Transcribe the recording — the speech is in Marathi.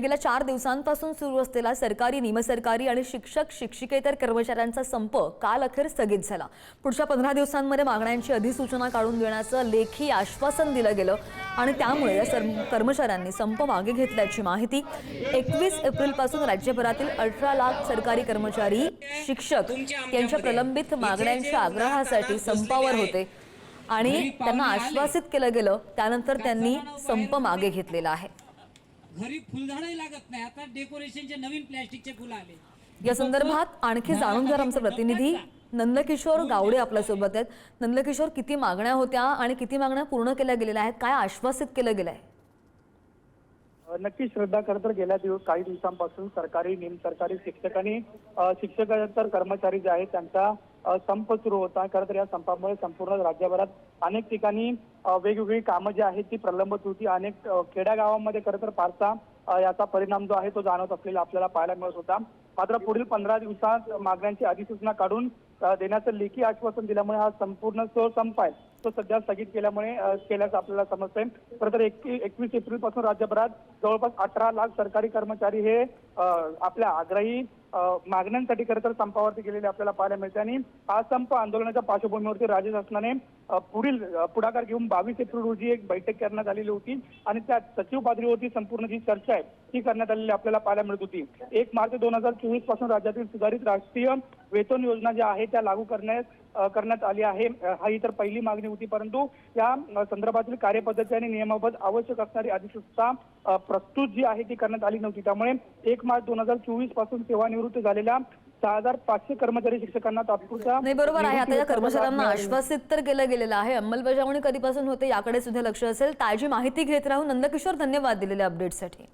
गेल्या 4 दिवसांपासून सुरू असलेला सरकारी, निमसरकारी आणि शिक्षक शिक्षिकेतर कर्मचाऱ्यांचा संप काल अखेर स्थगित झाला। पुढच्या 15 दिवसांमध्ये मागण्यांची अधिसूचना काढून देण्याचं लेखी आश्वासन दिलं गेलं आणि त्यामुळे या कर्मचाऱ्यांनी संप मागे घेतल्याची माहिती 21 एप्रिलपासून राज्यभरातील 18 लाख सरकारी कर्मचारी, शिक्षक यांच्या प्रलंबित मागण्यांच्या आग्रहासाठी संपावर होते आणि त्यांना आश्वासित केलं गेलं। त्यानंतर त्यांनी संप मागे घेतलेला आहे। घरी फुलझाडही लागत नाही, आता डेकोरेशनचे नवीन प्लास्टिकचे फुलं आले। या संदर्भात आणखी जाणून घेणार आमचे प्रतिनिधी नंदकिशोर गावडे आपल्या सोबत आहेत। नंदकिशोर, किती मागण्या होत्या आणि किती मागण्या पूर्ण केल्या गेलेल्या आहेत, काय आश्वासित केलं गेलंय? नक्की श्रद्धा, खरं तर गेल्या काही दिवसांपासून सरकारी, निमसरकारी शिक्षक आणि शिक्षकेतर कर्मचारी जे आहेत त्यांचा संप सुरू होता। खरं तर या संपामुळे संपूर्ण राज्यभरात अनेक ठिकाणी वेगवेगळी कामं जी आहेत ती प्रलंबित होती। अनेक खेड्यागावांमध्ये खरं तर फारसा याचा परिणाम जो आहे तो जाणवत असलेला आपल्याला पाहायला मिळत होता। मात्र पुढील 15 दिवसात मागण्यांची अधिसूचना काढून देण्याचं लेखी आश्वासन दिल्यामुळे हा संपूर्ण जो संप आहे तो सध्या स्थगित केल्याचं आपल्याला समजतंय। खरं तर 21 एप्रिल पासून राज्यभरात जवळपास 18 लाख सरकारी कर्मचारी हे आपल्या आग्रही मागण्यांसाठी खरं तर संपावरती गेलेले आपल्याला पाहायला मिळते आणि हा संप आंदोलनाच्या पार्श्वभूमीवरती राज्य शासनाने पुढील पुढाकार घेऊन 22 एप्रिल रोजी एक बैठक करण्यात आलेली होती आणि त्या सचिव पातळीवरती संपूर्ण जी चर्चा आहे ती करण्यात आलेली आपल्याला पाहायला मिळत होती। 1 मार्च 2024 पासून राज्यातील सुधारित राष्ट्रीय वेतन योजना ज्या आहे त्या लागू करण्यात आली आहे। हा ही तर पहिली मागणी होती, परंतु या संदर्भातील कार्यपद्धती आणि नियमाबद्ध आवश्यक असणारी अधिसूचना प्रस्तुत जी आहे ती करण्यात आली नव्हती। त्यामुळे 1 मार्च 2024 पासून सेवानिवृत्त झालेल्या 6500 कर्मचारी शिक्षकांना तात्पुरता नाही, बरोबर आहे। आता या कर्मचाऱ्यांना आश्वासित तर केलं गेलेलं आहे, अंमलबजावणी कधीपासून होते याकडे सुद्धा लक्ष असेल। ताजी माहिती घेत राहू नंदकिशोर, धन्यवाद दिलेल्या अपडेटसाठी।